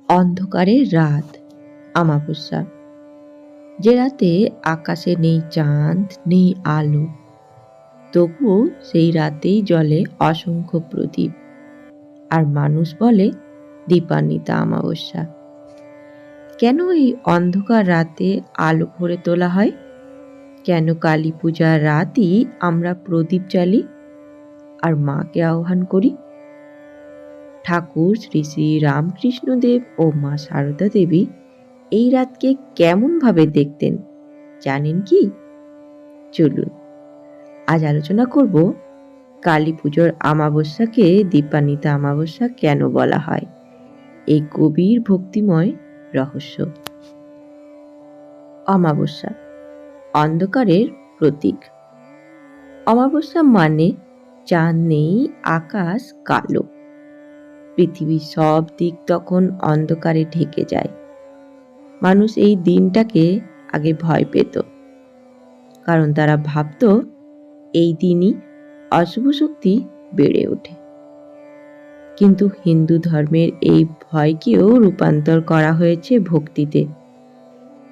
অন্ধকারের রাত, আমাবস্যা। যে রাতে আকাশে নেই চাঁদ, নেই আলো, তবুও সেই রাতেই জ্বলে অসংখ্য প্রদীপ। আর মানুষ বলে দীপান্বিতা আমাবস্যা। কেন এই অন্ধকার রাতে আলো ভরে তোলা হয়? কেন কালী পূজার রাতই আমরা প্রদীপ জ্বালি আর মাকে আহ্বান করি? ঠাকুর শ্রী শ্রী রামকৃষ্ণদেব ও মা সারদা দেবী এই রাতকে কেমন ভাবে দেখতেন জানেন কি? চলুন আজ আলোচনা করব কালী পুজোর আমাবস্যাকে দীপান্বিতা আমাবস্যা কেন বলা হয়, এই গভীর ভক্তিময় রহস্য। অমাবস্যা অন্ধকারের প্রতীক। অমাবস্যা মানে চাঁদ নেই, আকাশ কালো, পৃথিবীর সব দিক তখন অন্ধকারে ঢেকে যায়। মানুষ এই দিনটাকে আগে ভয় পেত, কারণ তারা ভাবত এই দিনই অশুভ শক্তি বেড়ে ওঠে। কিন্তু হিন্দু ধর্মের এই ভয়কেও রূপান্তর করা হয়েছে ভক্তিতে।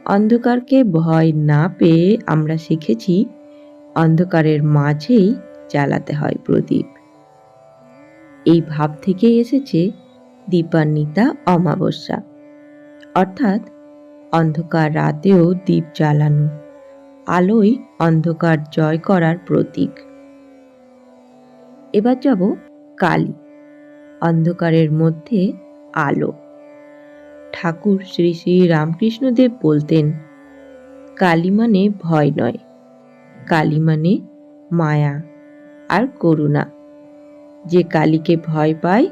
অন্ধকারকে ভয় না পেয়ে আমরা শিখেছি অন্ধকারের মাঝেই জ্বালাতে হয় প্রদীপ। এই ভাব থেকে এসেছে দীপান্বিতা অমাবস্যা, অর্থাৎ অন্ধকার রাতেও দীপ জ্বালানো, আলোই অন্ধকার জয় করার প্রতীক। এবার যাব কালী, অন্ধকারের মধ্যে আলো। ঠাকুর শ্রী শ্রী রামকৃষ্ণদেব বলতেন, কালী মানে ভয় নয়, কালী মানে মায়া আর করুণা। যে কালীকে ভয় পায়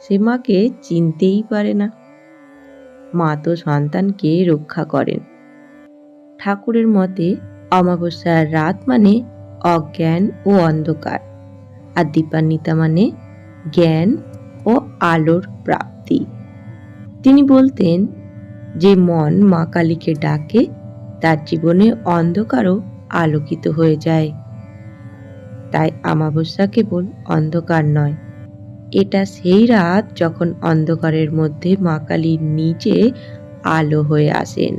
সে মাকে চিনতেই পারে না। মা তো সন্তানকে রক্ষা করেন। ঠাকুরের মতে অমাবস্যার রাত মানে অজ্ঞান ও অন্ধকার, আর দীপান্বিতা মানে জ্ঞান ও আলোর প্রাপ্তি। তিনি বলতেন, যে মন মা কালীকে ডাকে তার জীবনে অন্ধকারও আলোকিত হয়ে যায়। তাই আমাবস্যা কেবল অন্ধকার নয়, এটা সেই রাত যখন অন্ধকারের মধ্যে মা কালী নিজে আলো হয়ে আসেন।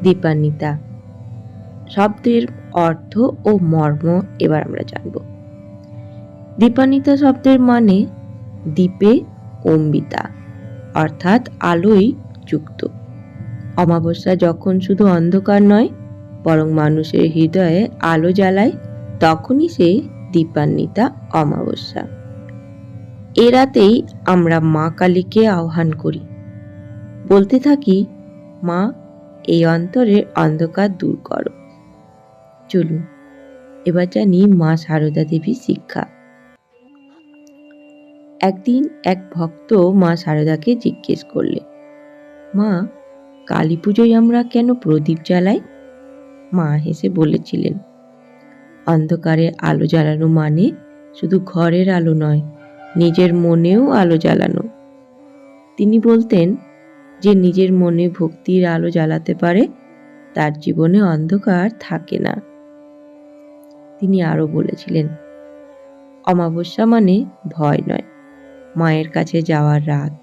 দীপান্বিতা শব্দের অর্থ ও মর্ম এবার আমরা জানব। দীপান্বিতা শব্দের মানে দীপে অম্বিতা, অর্থাৎ আলোই যুক্ত। অমাবস্যা যখন শুধু অন্ধকার নয় বরং মানুষের হৃদয়ে আলো জ্বালায়, তখনই সে দীপান্বিতা অমাবস্যা। এ রাতেই আমরা মা কালীকে আহ্বান করি, বলতে থাকি, মা এই অন্তরের অন্ধকার দূর করো। চলুন এবার জানি মা সারদা দেবীর শিক্ষা। একদিন এক ভক্ত মা সারদাকে জিজ্ঞেস করলে, মা কালী পুজোয় আমরা কেন প্রদীপ জ্বালাই? মা হেসে বলেছিলেন, অন্ধকারে আলো জ্বালানো মানে শুধু ঘরের আলো নয়, নিজের মনেও আলো জ্বালানো। তিনি বলতেন, যে নিজের মনে ভক্তির আলো জ্বালাতে পারে তার জীবনে অন্ধকার থাকে না। তিনি আরো বলেছিলেন, অমাবস্যা মানে ভয় নয়, মায়ের কাছে যাওয়ার রাত।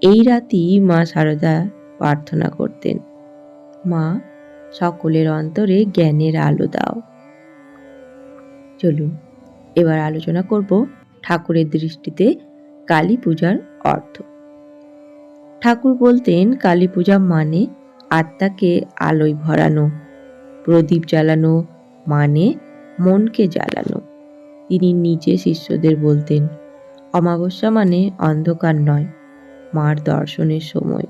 এই রাতই মা সারদা প্রার্থনা করতেন, মা সকলের অন্তরে জ্ঞানের আলো দাও। চলুন এবার আলোচনা করব ঠাকুরের দৃষ্টিতে কালী পূজার অর্থ। ঠাকুর বলতেন, কালী পূজা মানে আত্মাকে আলোয় ভরানো, প্রদীপ জ্বালানো মানে মনকে জ্বালানো। তিনি নিজে শিষ্যদের বলতেন, অমাবস্যা মানে অন্ধকার নয়, মার দর্শনের সময়।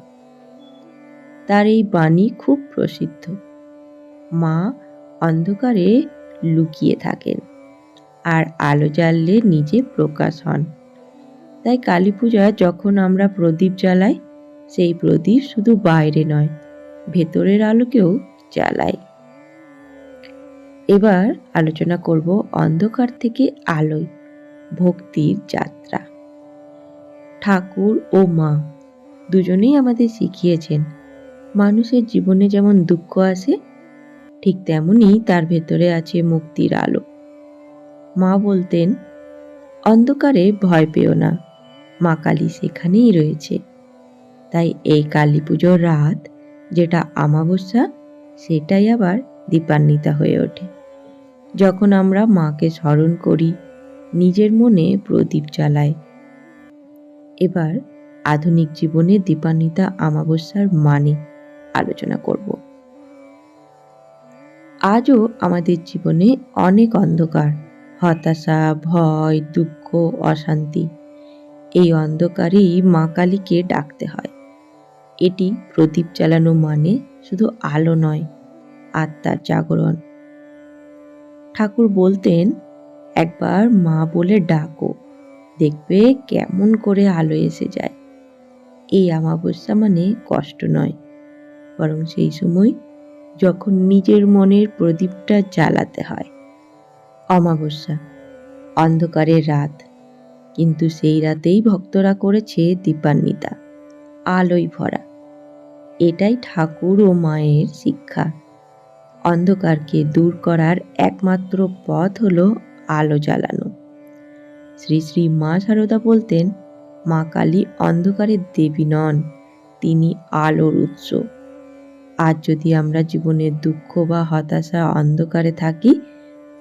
তার এই বাণী খুব প্রসিদ্ধ। মা অন্ধকারে লুকিয়ে থাকেন আর আলো জ্বাললে নিজে প্রকাশ হন। তাই কালী পূজা যখন আমরা প্রদীপ জ্বালাই, সেই প্রদীপ শুধু বাইরে নয়, ভেতরের আলোকেও জ্বালায়। এবার আলোচনা করব অন্ধকার থেকে আলোয় ভক্তির যাত্রা। ঠাকুর ও মা দুজনেই আমাদের শিখিয়েছেন, মানুষের জীবনে যেমন দুঃখ আসে ঠিক তেমনি তার ভেতরে আছে মুক্তির আলো। মা বলতেন, অন্ধকারে ভয় পেও না, মা কালী সেখানেই রয়েছে। তাই এই কালী পুজোর রাত যেটা অমাবস্যা, সেটাই আবার দীপান্বিতা হয়ে ওঠে। যখন আমরা মাকে স্মরণ করি, নিজের মনে প্রদীপ জ্বালাই। এবার আধুনিক জীবনে দীপান্বিতা অমাবস্যার মানে আলোচনা করব। আজও আমাদের জীবনে অনেক অন্ধকার, হতাশা, ভয়, দুঃখ, অশান্তি। এই অন্ধকারেই মা কালীকে ডাকতে হয়। এটি প্রদীপ জ্বালানো মানে শুধু আলো নয়, আত্মার জাগরণ। ঠাকুর বলতেন, একবার মা বলে ডাকো, দেখবে কেমন করে আলো এসে যায়। এই অমাবস্যা মানে কষ্ট নয়, বরং সেই সময় যখন নিজের মনের প্রদীপটা জ্বালাতে হয়। অমাবস্যা, অন্ধকারের রাত, কিন্তু সেই রাতেই ভক্তরা করেছে দীপান্বিতা, আলোয় ভরা। এটাই ঠাকুর ও মায়ের শিক্ষা। অন্ধকারকে দূর করার একমাত্র পথ হলো আলো জ্বালানো। শ্রী শ্রী মা সারদা বলতেন, মা কালী অন্ধকারের দেবী নন, তিনি আলোর উৎস। আজ যদি আমরা জীবনের দুঃখ বা হতাশা অন্ধকারে থাকি,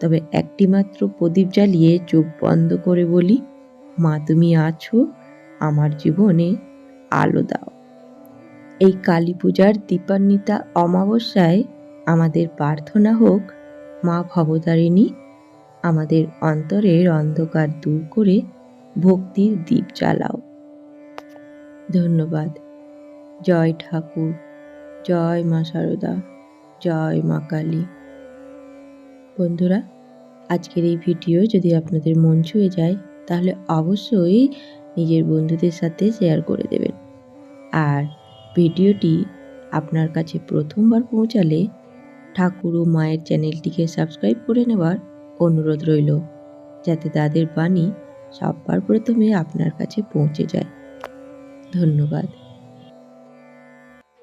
তবে একটি মাত্র প্রদীপ জ্বালিয়ে চোখ বন্ধ করে বলি, মা তুমি আছো, আমার জীবনে আলো দাও। এই কালী পূজার দীপান্বিতা অমাবস্যায় আমাদের প্রার্থনা হোক, মা ভবতারিণী, আমাদের অন্তরের অন্ধকার দূর করে ভক্তির দীপ জ্বালাও। ধন্যবাদ। জয় ঠাকুর, জয় মা সারদা, জয় মা কালী। বন্ধুরা, আজকের এই ভিডিও যদি আপনাদের মন ছুঁয়ে যায়, তাহলে অবশ্যই নিজের বন্ধুদের সাথে শেয়ার করে দেবেন। আর ভিডিওটি আপনার কাছে প্রথমবার পৌঁছালে ঠাকুর ও মায়ের চ্যানেলটিকে সাবস্ক্রাইব করে নেওয়ার অনুরোধ রইল, যাতে তাদের বাণী সবার প্রথমে আপনার কাছে পৌঁছে যায়। ধন্যবাদ।